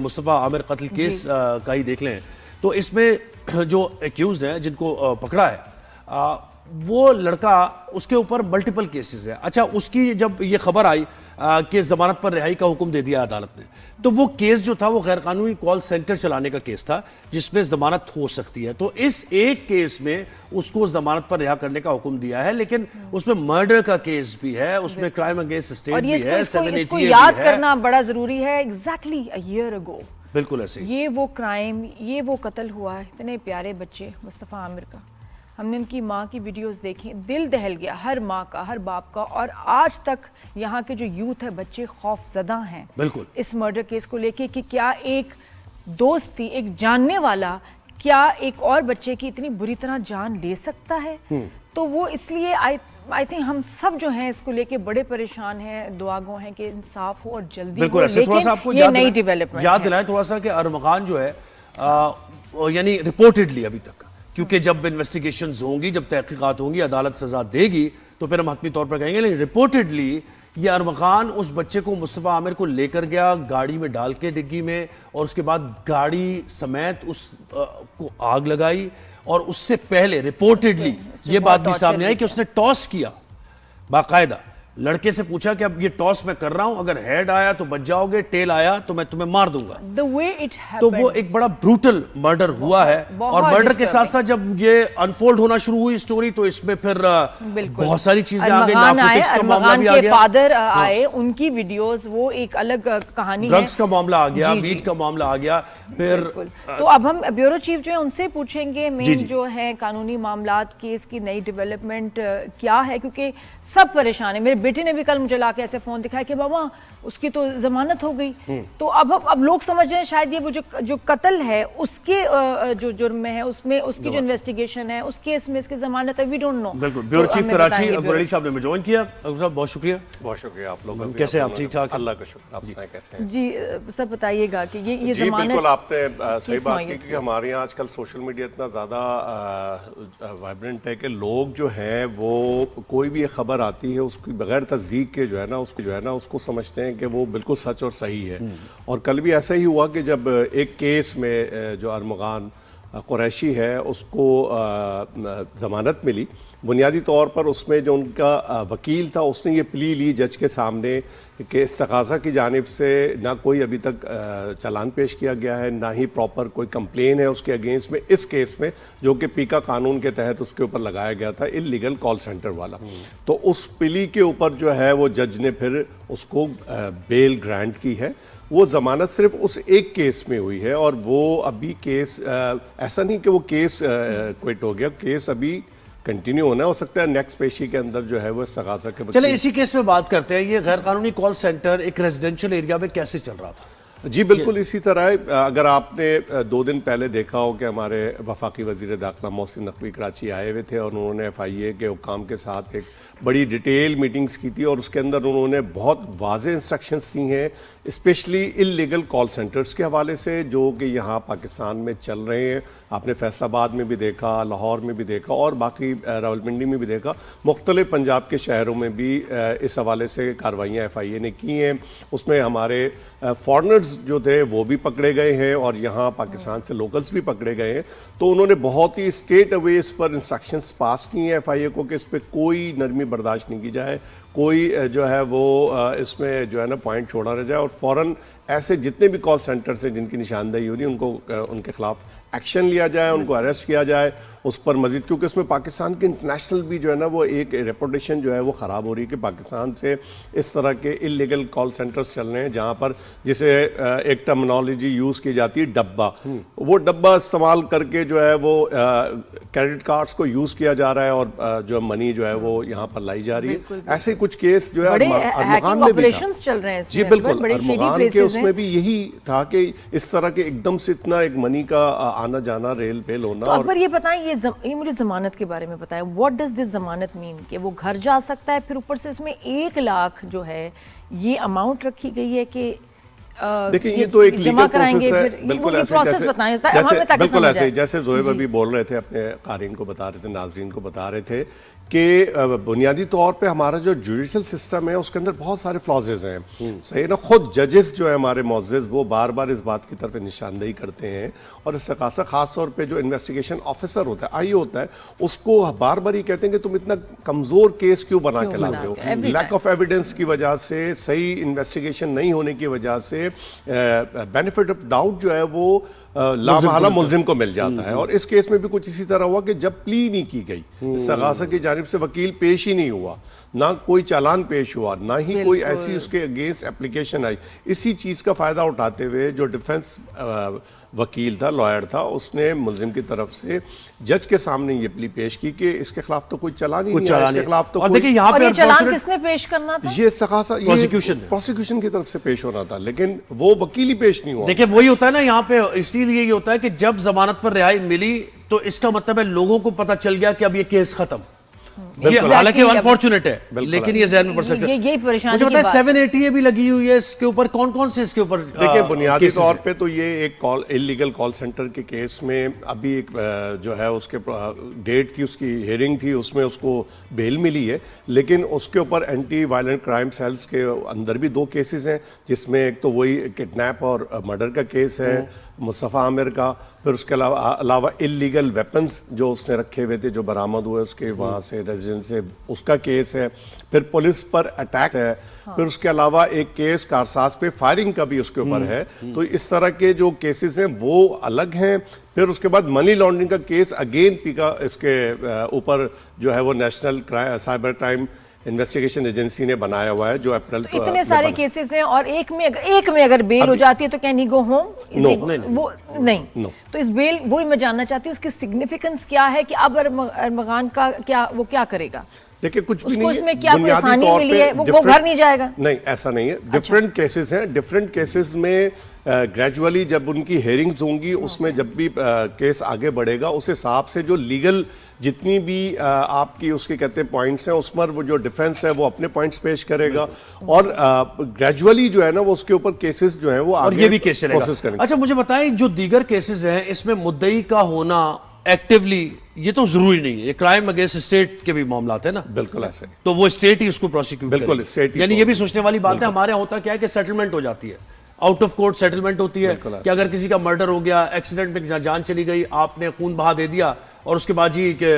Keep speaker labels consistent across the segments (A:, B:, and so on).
A: مصطفیٰ عامر قتل کیس کا ہی دیکھ لیں تو اس میں جو ایکیوزڈ ہیں جن کو پکڑا ہے وہ لڑکا اس کے اوپر ملٹیپل کیسز ہے. اچھا اس کی جب یہ خبر آئی کہ ضمانت پر رہائی کا حکم دے دیا عدالت نے تو وہ کیس جو تھا وہ غیر قانونی کال سینٹر چلانے کا کیس تھا جس میں ضمانت ہو سکتی ہے. تو اس ایک کیس میں اس کو ضمانت پر رہا کرنے کا حکم دیا ہے لیکن اس میں مرڈر کا کیس بھی ہے, اس میں کرائم اگینسٹ اسٹیٹ بھی ہے, 780
B: اس کو یاد کرنا بڑا ضروری ہے. ایگزیکٹلی a year ago
A: بالکل ایسے
B: یہ وہ کرائم, یہ وہ قتل ہوا ہے. اتنے پیارے بچے مصطفیٰ عامر کا, ہم نے ان کی ماں کی ویڈیوز دیکھی, دل دہل گیا ہر ماں کا, ہر باپ کا. اور آج تک یہاں کے جو یوتھ ہے بچے خوف زدہ ہیں
A: بالکل
B: اس مرڈر کیس کو لے کے کہ کیا ایک دوست تھی, ایک جاننے والا, کیا ایک اور بچے کی اتنی بری طرح جان لے سکتا ہے. تو وہ اس لیے آئی تھنک ہم سب جو ہیں اس کو لے کے بڑے پریشان ہیں, دعا گو ہیں کہ انصاف ہو اور جلدی ہو. لیکن یہ نئی ڈیولپمنٹ
A: یاد دلائیں تھوڑا سا کہ ارمغان جو ہے یعنی رپورٹڈلی ابھی تک, کیونکہ جب انویسٹیگیشنز ہوں گی, جب تحقیقات ہوں گی, عدالت سزا دے گی تو پھر ہم حتمی طور پر کہیں گے, لیکن رپورٹڈلی یہ ارمغان اس بچے کو مصطفیٰ عامر کو لے کر گیا گاڑی میں ڈال کے ڈگی میں, اور اس کے بعد گاڑی سمیت اس کو آگ لگائی. اور اس سے پہلے رپورٹڈلی یہ بات بھی سامنے آئی کہ اس نے ٹاس کیا باقاعدہ, لڑکے سے پوچھا کہ اب یہ ٹاس میں کر رہا ہوں, اگر ہیڈ آیا تو بچ جاؤ گے, ٹیل آیا تو میں تمہیں مار دوں گا. تو وہ ایک بڑا بروٹل مرڈر ہوا ہے. اور مرڈر کے ساتھ ساتھ جب یہ انفولڈ ہونا شروع ہوئی سٹوری تو اس میں پھر بہت ساری چیزیں آ گئی. نارکوٹکس کا معاملہ بھی آ گیا,
B: فادر آئے, ان کی ویڈیوز, وہ ایک الگ کہانی ہے.
A: ڈرگز کا معاملہ آ گیا, ویٹ کا معاملہ آ گیا. پھر
B: تو اب ہم بیورو چیف جو ہے ان سے پوچھیں گے مین جو ہے قانونی معاملات کی اس کی نئی ڈیولپمنٹ کیا ہے, کیونکہ سب پریشان ہیں. میرے بیٹے نے بھی کل مجھے لا کے ایسے فون دکھایا کہ بابا اس کی تو ضمانت ہو گئی. تو اب لوگ سمجھ رہے ہیں شاید یہ وہ جو قتل ہے اس کے جو جرم میں ہے, اس میں اس کی جو انویسٹیگیشن ہے, اس کیس میں اس کی ضمانت ہے, وی ڈونٹ نو.
A: بالکل. بیورو چیف کراچی اکبر علی صاحب نے ہمیں جوائن کیا. اکبر صاحب بہت شکریہ.
C: بہت شکریہ آپ لوگوں کا.
A: کیسے آپ ٹھیک ٹھاک؟
C: اللہ کا شکر. آپ سنائیں کیسے ہیں؟
B: جی سر بتائیے گا کہ یہ
C: جی
B: ضمانت.
C: بالکل آپ نے صحیح بات کی, کیونکہ ہمارے یہاں آج کل سوشل میڈیا اتنا زیادہ وائبرنٹ ہے کہ لوگ جو ہیں وہ کوئی بھی خبر آتی ہے اس کی بغیر تصدیق کے جو ہے نا اس کو سمجھتے ہیں کہ وہ بالکل سچ اور صحیح ہے. اور کل بھی ایسا ہی ہوا کہ جب ایک کیس میں جو ارمغان قریشی ہے اس کو ضمانت ملی, بنیادی طور پر اس میں جو ان کا وکیل تھا اس نے یہ پلی لی جج کے سامنے کہ استغاثہ کی جانب سے نہ کوئی ابھی تک چلان پیش کیا گیا ہے, نہ ہی پراپر کوئی کمپلین ہے اس کے اگینسٹ میں اس کیس میں جو کہ پیکا قانون کے تحت اس کے اوپر لگایا گیا تھا, اللیگل کال سینٹر والا. تو اس پلی کے اوپر جو ہے وہ جج نے پھر اس کو بیل گرانٹ کی ہے. وہ ضمانت صرف اس ایک کیس میں ہوئی ہے اور وہ ابھی کیس ایسا نہیں کہ وہ کیس کوئٹ ہو گیا, کیس ابھی کنٹینیو ہونا ہے. ہو سکتا ہے نیکسٹ پیشی کے اندر جو ہے وہ استغاثہ کے
A: چلے اسی کیس میں بات کرتے ہیں. یہ غیر قانونی کال سینٹر ایک ریزیڈنشل ایریا میں کیسے چل رہا تھا؟
C: جی بالکل اسی طرح. اگر آپ نے 2 دن پہلے دیکھا ہو کہ ہمارے وفاقی وزیر داخلہ محسن نقوی کراچی آئے ہوئے تھے اور انہوں نے FIA کے حکام کے ساتھ ایک بڑی ڈیٹیل میٹنگز کی تھی, اور اس کے اندر انہوں نے بہت واضح انسٹرکشنز دی ہیں اسپیشلی اللیگل کال سینٹرز کے حوالے سے جو کہ یہاں پاکستان میں چل رہے ہیں. آپ نے فیصل آباد میں بھی دیکھا, لاہور میں بھی دیکھا, اور باقی راولپنڈی میں بھی دیکھا, مختلف پنجاب کے شہروں میں بھی اس حوالے سے کارروائیاں FIA نے کی ہیں. اس میں ہمارے فارنرز جو تھے وہ بھی پکڑے گئے ہیں اور یہاں پاکستان سے لوکلز بھی پکڑے گئے ہیں. تو انہوں نے بہت ہی اسٹیٹ اوے اس پر انسٹرکشنز پاس کی ہیں FIA کو کہ اس پہ کوئی نرمی برداشت نہیں کی جائے, کوئی جو ہے وہ اس میں جو ہے نا پوائنٹ چھوڑا نہ جائے, اور فوراً ایسے جتنے بھی کال سینٹرز ہیں جن کی نشاندہی ہو رہی ہے ان کے خلاف ایکشن لیا جائے, ان کو اریسٹ کیا جائے اس پر مزید, کیونکہ اس میں پاکستان کی انٹرنیشنل بھی جو ہے نا وہ ایک ریپوٹیشن جو ہے وہ خراب ہو رہی ہے کہ پاکستان سے اس طرح کے اللیگل کال سینٹرز چل رہے ہیں جہاں پر جسے ایک ٹرمنالوجی یوز کی جاتی ہے ڈبہ, وہ ڈبہ استعمال کر کے جو ہے وہ کریڈٹ کارڈز کو یوز کیا جا رہا ہے اور جو منی جو ہے وہ یہاں پر لائی جا رہی ہے. ایسے کچھ کیس جو ہے ارمغان میں بھی تھا. جی بالکل, ارمغان کے اس میں بھی یہی تھا کہ اس طرح کے ایک دم سے اتنا ایک منی کا آنا جانا ریل پیل ہونا.
B: تو اکبر یہ بتائیں, یہ مجھے ضمانت کے بارے میں بتائیں, واٹ ڈز دس ضمانت مین, کہ وہ گھر جا سکتا ہے, پھر اوپر سے اس میں 1 لاکھ جو ہے یہ اماؤنٹ رکھی گئی ہے کہ
C: دیکھیں یہ تو ایک لیگل پروسیس ہے. بالکل ایسے جیسے زہیب ابھی بول رہے تھے, اپنے قارئین کو بتا رہے تھے, ناظرین کو بتا رہے تھے کہ بنیادی طور پہ ہمارا جو جوڈیشل سسٹم ہے اس کے اندر بہت سارے فلازز ہیں صحیح نا. خود ججز جو ہے ہمارے معزز وہ بار بار اس بات کی طرف نشاندہی کرتے ہیں اور اس سے خاص طور پہ جو انویسٹیگیشن آفیسر ہوتا ہے آئی ہوتا ہے اس کو بار بار یہ کہتے ہیں کہ تم اتنا کمزور کیس کیوں بنا کے لاتے ہو. لیک آف ایویڈنس کی وجہ سے, صحیح انویسٹیگیشن نہیں ہونے کی وجہ سے بینیفٹ آف ڈاؤٹ جو ہے وہ لامحالہ ملزم کو مل جاتا ہے. اور اس کیس میں بھی کچھ اسی طرح ہوا کہ جب پلی نہیں کی گئی, استغاثہ کی جانب سے وکیل پیش ہی نہیں ہوا, نہ کوئی چالان پیش ہوا, نہ ہی کوئی ایسی اس کے اگینسٹ اپلیکیشن آئی. اسی چیز کا فائدہ اٹھاتے ہوئے جو ڈیفنس وکیل تھا, لائر تھا, اس نے ملزم کی طرف سے جج کے سامنے یہ پلی پیش کی کہ اس کے خلاف تو کوئی چالان ہی نہیں ہے, اس کے خلاف تو کوئی.
B: اور یہ چالان کس نے پیش کرنا تھا؟
C: یہ استغاثہ پروسیکیوشن کی طرف سے پیش ہونا تھا, لیکن وہ وکیل ہی پیش نہیں ہوا.
A: دیکھیں وہی ہوتا ہے نا یہاں پہ, اسی لیے یہ ہوتا ہے کہ جب ضمانت پر رہائی ملی تو اس کا مطلب ہے لوگوں کو پتہ چل گیا کہ اب یہ کیس ختم. یہ حالانکہ انفارچونیٹ ہے لیکن یہ ذہن میں پرسپشن.
B: یہی پریشانی
A: مجھے پتا ہے 780 بھی لگی ہوئی ہے اس کے اوپر. کون کون سے اس کے اوپر
C: دیکھیں بنیادی طور پہ تو یہ ایک انلیگل کال سینٹر کے کیس میں ابھی ایک جو ہے اس کے ڈیٹ تھی, اس کی ہیئرنگ تھی, اس میں اس کو بیل ملی ہے, لیکن اس کے اوپر اینٹی وائلنٹ کرائم سیلز کے اندر بھی 2 کیسز ہیں, جس میں ایک تو وہی کڈنیپ اور مرڈر کا کیس ہے مصطفیٰ عامر کا, پھر اس کے علاوہ انلیگل ویپنز جو اس نے رکھے ہوئے تھے جو برآمد ہوئے اس کے وہاں سے ریزیڈنس سے, اس کا کیس ہے, پھر پولیس پر اٹیک ہے, پھر اس کے علاوہ ایک کیس کارساز پہ فائرنگ کا بھی اس کے اوپر ہے. تو اس طرح کے جو کیسز ہیں وہ الگ ہیں. پھر اس کے بعد منی لانڈرنگ کا کیس اگین پیکا اس کے اوپر جو ہے وہ national cyber crime investigation agency نے بنایا ہوا ہے جو اپریل
B: تو اتنے سارے کیسز ہیں اور ایک میں اگر بیل ہو جاتی ہے تو کین ہی گو ہوم؟ وہ نہیں. تو اس بیل وہی میں جاننا چاہتی ہوں اس کی سگنیفیکنس کیا ہے کہ اب ارمغان کا وہ کیا کرے گا؟
C: دیکھیں کچھ بھی نہیں
B: ہے, کیا کوئی آسانی ملی ہے, وہ گھر نہیں جائے گا؟
C: نہیں ایسا نہیں ہے. ڈفرینٹ کیسز ہیں, ڈفرینٹ کیسز میں گریجولی جب ان کی ہیئرنگز ہوں گی اس میں جب بھی کیس آگے بڑھے گا اس حساب سے جو لیگل جتنی بھی آپ کی اس کے کہتے ہیں پوائنٹس ہیں اس پر وہ جو ڈیفنس ہے وہ اپنے پوائنٹس پیش کرے گا اور گریجولی جو ہے نا وہ اس کے اوپر کیسز جو ہیں وہ آگے
A: یہ بھی کیس چلے گا. اچھا مجھے بتائیں جو دیگر کیسز ہیں اس میں مدعی کا ہونا ایکٹیولی یہ تو ضروری نہیں ہے, یہ کرائم اگینسٹ اسٹیٹ کے بھی معاملات ہیں نا؟
C: بالکل ایسے,
A: تو وہ اسٹیٹ ہی اس کو پروسیکیوٹ کرے.
C: بالکل اسٹیٹ,
A: یعنی یہ بھی سوچنے والی بات ہے. ہمارے یہاں ہوتا کیا ہے کہ سیٹلمنٹ ہو جاتی ہے, آؤٹ آف کورٹ سیٹلمنٹ ہوتی ہے کہ اگر کسی کا مرڈر ہو گیا, ایکسیڈنٹ میں جان چلی گئی, آپ نے خون بہا دے دیا اور اس کے بعد جی کہ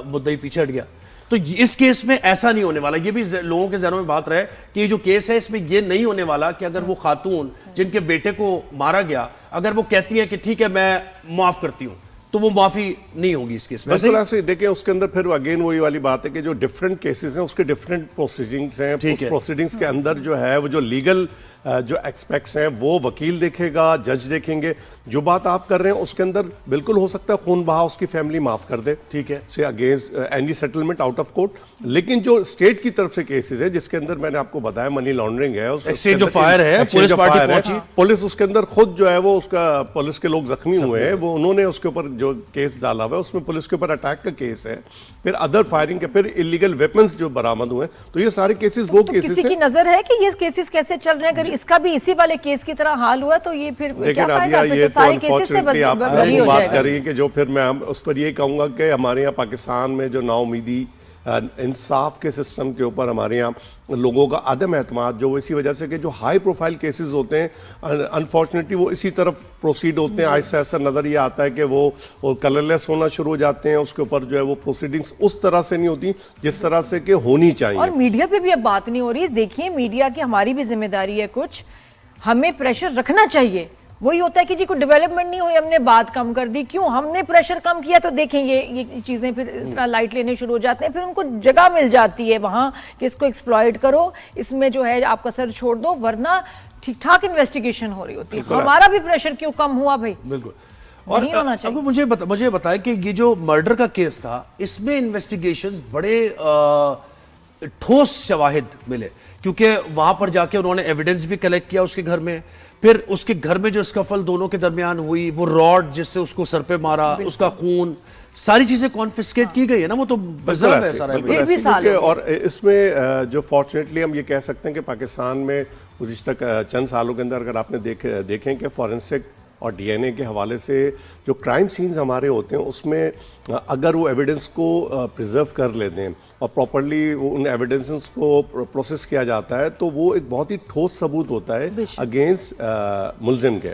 A: مدعی پیچھے ہٹ گیا. تو اس کیس میں ایسا نہیں ہونے والا. یہ بھی لوگوں کے ذہنوں میں بات رہے کہ یہ جو کیس ہے اس میں یہ نہیں ہونے والا کہ اگر وہ خاتون جن کے بیٹے کو مارا گیا اگر وہ کہتی ہے کہ ٹھیک ہے میں معاف کرتی ہوں تو وہ معافی نہیں ہوگی اس کیس میں.
C: بالکل ایسے دیکھیں اس کے اندر پھر اگین وہی والی بات ہے کہ جو ڈفرینٹ کیسز ہیں اس کے ڈفرینٹ پروسیڈنگز ہیں. اس پروسیڈنگز کے اندر جو ہے وہ جو لیگل جو ایکسپیکٹس ہیں وہ وکیل دیکھے گا, جج دیکھیں گے. جو بات آپ کر رہے ہیں اس کے اندر بالکل ہو سکتا ہے خون بہا اس کی فیملی معاف کر دے,
A: ٹھیک ہے,
C: سے against any settlement out of court. لیکن جو اسٹیٹ کی طرف سے کیسز ہے جس کے اندر میں نے آپ کو بتایا منی لانڈرنگ ہے,
A: ایکسچینج آف فائر ہے, پولیس پارٹی پہنچی,
C: پولیس اس کے اندر خود جو ہے وہ اس کا پولیس کے لوگ زخمی ہوئے ہیں, وہ انہوں نے اس کے اوپر جو کیس ڈالا ہوا ہے اس میں پولیس کے اوپر اٹیک کا کیس ہے, پھر ادر فائرنگ کے, پھر انلیگل ویپنز جو برآمد ہوئے ہیں. تو یہ سارے کیسز وہ کیسز ہیں.
B: کسی کی نظر ہے کہ یہ کیسز کیسے چل رہے ہیں؟ اگر اس کا بھی اسی والے کیس کی طرح حال ہوا تو یہ پھر
C: دیکھیں نادیہ یہ تو انفارچونیٹلی آپ بات کر رہی ہیں کہ جو پھر میں اس پر یہ کہوں گا کہ ہمارے یہاں پاکستان میں جو نا امیدی انصاف کے سسٹم کے اوپر ہمارے یہاں لوگوں کا عدم اعتماد جو اسی وجہ سے کہ جو ہائی پروفائل کیسز ہوتے ہیں انفارچونیٹلی وہ اسی طرف پروسیڈ ہوتے ہیں. آہستہ آہستہ نظر یہ آتا ہے کہ وہ کلرلیس ہونا شروع ہو جاتے ہیں, اس کے اوپر جو ہے وہ پروسیڈنگز اس طرح سے نہیں ہوتی جس طرح سے کہ ہونی چاہیے.
B: اور میڈیا پہ بھی اب بات نہیں ہو رہی. دیکھیے میڈیا کی ہماری بھی ذمہ داری ہے, کچھ ہمیں پریشر رکھنا چاہیے. وہی ہوتا ہے کہ جی کوئی ڈیولپمنٹ نہیں ہوئی ہم نے بات کم کر دی, کیوں ہم نے پریشر کم کیا تو دیکھیں یہ چیزیں پھر اس طرح لائٹ لینے شروع ہو جاتے ہیں, پھر ان کو جگہ مل جاتی ہے وہاں کہ اس کو ایکسپلائٹ کرو, اس میں جو ہے آپ کا سر چھوڑ دو, ورنہ ٹھیک ٹھاک انویسٹیگیشن ہو رہی ہوتی ہے. ہمارا بھی پریشر کیوں کم ہوا بھائی؟
A: بالکل. اور اب مجھے بتائیں کہ یہ جو مرڈر کا کیس تھا اس میں انویسٹیگیشنز بڑے ٹھوس شواہد ملے کیونکہ وہاں پر جا کے انہوں نے ایویڈنس بھی کلیکٹ کیا اس کے گھر میں, پھر اس کے گھر میں جو اسکفل دونوں کے درمیان ہوئی, وہ راڈ جس سے اس کو سر پہ مارا, اس کا خون, ساری چیزیں کانفسکیٹ کی گئی ہے نا, وہ تو بزرگ ہے سارا.
C: اور اس میں جو فارچونیٹلی ہم یہ کہہ سکتے ہیں کہ پاکستان میں گزشتہ چند سالوں کے اندر اگر آپ نے دیکھیں کہ فورنسک اور ڈی این اے کے حوالے سے جو کرائم سینز ہمارے ہوتے ہیں اس میں اگر وہ ایویڈنس کو پریزرو کر لیتے ہیں اور پراپرلی ان ایویڈنسز کو پروسیس کیا جاتا ہے تو وہ ایک بہت ہی ٹھوس ثبوت ہوتا ہے اگینسٹ ملزم کے.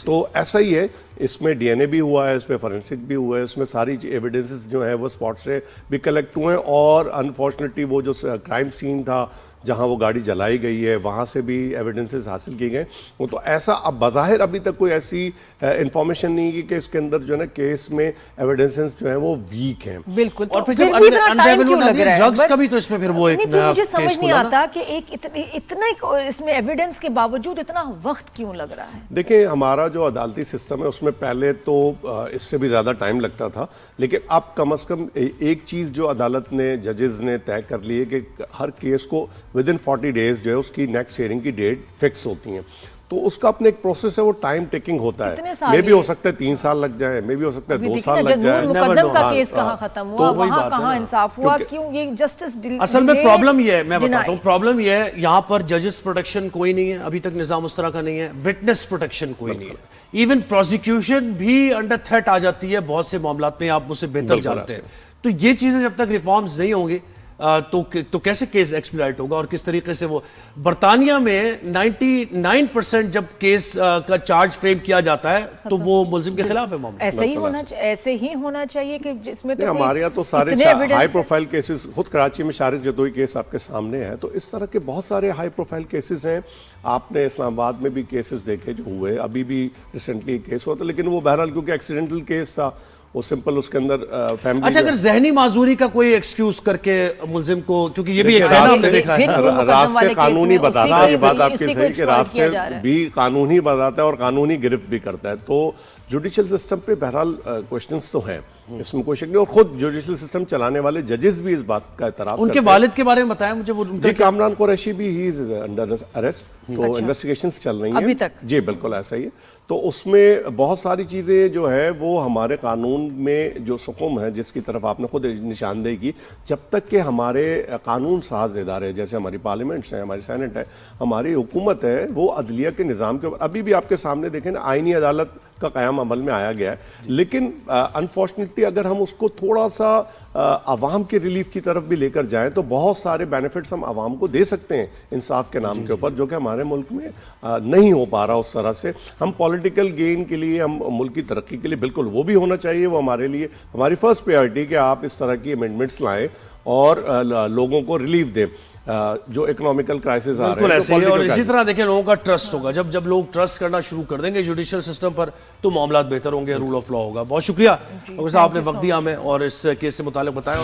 C: تو ایسا ہی ہے, اس میں ڈی این اے بھی ہوا ہے, اس میں فورینسک بھی ہوا ہے, اس میں ساری ایویڈنسز جو ہیں وہ اسپاٹ سے بھی کلیکٹ ہوئے ہیں, اور انفارچونیٹلی وہ جو کرائم سین تھا جہاں وہ گاڑی جلائی گئی ہے وہاں سے بھی ایویڈنسز حاصل کی گئے. وہ تو ایسا اب بظاہر ابھی تک کوئی ایسی انفارمیشن نہیں کی کہ اس کے اندر جو ہے نا کیس میں ایویڈنسز جو ہیں وہ ویک ہیں.
B: بالکل.
A: اور پھر جب ڈرگس کا بھی تو اس میں پھر وہ ایک
B: مجھے سمجھ نہیں آتا کہ ایک اتنا اس میں ایویڈنس کے باوجود اتنا وقت کیوں لگ رہا ہے.
C: دیکھیں ہمارا جو عدالتی سسٹم ہے اس میں پہلے تو اس سے بھی زیادہ ٹائم لگتا تھا, لیکن اب کم از کم ایک چیز جو عدالت نے ججز نے طے کر لی ہے کہ ہر کیس کو ودن 40 days جو ہے اس کی نیکسٹ ہیئرنگ کی ڈیٹ فکس ہوتی ہیں. تو اس کا اپنے ایک پروسیس ہے, وہ ٹائم ٹیکنگ ہوتا ہے. میں بھی ہو سکتا ہے 3 سال لگ جائے, میں بھی ہو سکتا ہے 2 سال لگ جائے.
B: مقدم کا کیس کہاں ختم ہوا, وہاں کہاں انصاف ہوا, کیوں یہ جسٹس
A: اصل میں پرابلم یہ ہے, میں بتاتا ہوں پرابلم یہ ہے یہاں پر ججز پروٹیکشن کوئی نہیں ہے ابھی تک, نظام اس طرح کا نہیں ہے, وٹنس پروٹیکشن کوئی نہیں ہے, ایون پروسیکیوشن بھی انڈر تھریٹ آ جاتی ہے بہت سے معاملات میں, آپ مجھ سے بہتر جانتے ہیں. تو یہ چیزیں جب تک ریفارمز نہیں ہوں گی تو کیسے کیس ایکسپلائٹ ہوگا, اور کس طریقے سے وہ برطانیہ میں 99% جب کیس کا چارج فریم کیا جاتا ہے تو وہ ملزم کے خلاف ہے معاملہ.
B: ایسے ہی ہونا چاہیے کہ جس میں
C: ہمارے یہاں تو سارے ہائی پروفائل کیسز, خود کراچی میں شارق جدوئی کیس آپ کے سامنے ہے, تو اس طرح کے بہت سارے ہائی پروفائل کیسز ہیں. آپ نے اسلام آباد میں بھی کیسز دیکھے جو ہوئے, ابھی بھی ریسنٹلی کیس ہوا تھا, لیکن وہ بہرحال کیونکہ ایکسیڈنٹل کیس تھا وہ سمپل اس کے اندر فیملی.
A: اچھا اگر ذہنی معذوری کا کوئی ایکسکیوز کر کے ملزم کو, کیونکہ یہ بھی ایک ہم نے دیکھا ہے
C: راستے قانونی بتاتا ہے, یہ بات آپ کی صحیح کہ راستے بھی قانونی بتاتا ہے اور قانونی گرفت بھی کرتا ہے. تو جوڈیشل سسٹم پہ بہرحال کوشچنس تو ہیں, اس میں کوئی شک نہیں, اور خود جوڈیشل سسٹم چلانے والے ججز بھی اس بات کا اعتراف
A: ان کے والد کے بارے میں بتائیں مجھے.
C: جی کامران قریشی بھی ہی از انڈر اریسٹ, تو انویسٹیگیشنز چل رہی ہیں
B: ابھی تک.
C: جی بالکل ایسا ہی ہے. تو اس میں بہت ساری چیزیں جو ہے وہ ہمارے قانون میں جو سکم ہے جس کی طرف آپ نے خود نشاندہی کی, جب تک کہ ہمارے قانون ساز ادارے جیسے ہماری پارلیمنٹس ہیں, ہماری سینٹ ہے, ہماری حکومت ہے, وہ عدلیہ کے نظام کے اوپر ابھی بھی آپ کے سامنے دیکھیں نا آئینی عدالت کا قیام عمل میں آیا گیا ہے, لیکن انفارچونیٹلی اگر ہم اس کو تھوڑا سا عوام کے ریلیف کی طرف بھی لے کر جائیں تو بہت سارے بینیفٹس ہم عوام کو دے سکتے ہیں انصاف کے نام کے اوپر, جو کہ ہمارے ملک میں نہیں ہو پا رہا اس طرح سے. ہم پولیٹیکل گین کے لیے, ہم ملک کی ترقی کے لیے بالکل وہ بھی ہونا چاہیے, وہ ہمارے لیے ہماری فرسٹ پریارٹی کہ آپ اس طرح کی امینڈمنٹس لائیں اور لوگوں کو ریلیف دیں جو اکنامیکل کرائسس آ رہے ہیں.
A: اور اسی طرح دیکھیں لوگوں کا ٹرسٹ ہوگا, جب لوگ ٹرسٹ کرنا شروع کر دیں گے جوڈیشل سسٹم پر تو معاملات بہتر ہوں گے, رول آف لا ہوگا. بہت شکریہ ڈاکٹر صاحب, آپ نے وقت دیا ہمیں اور اس کیس سے متعلق بتایا.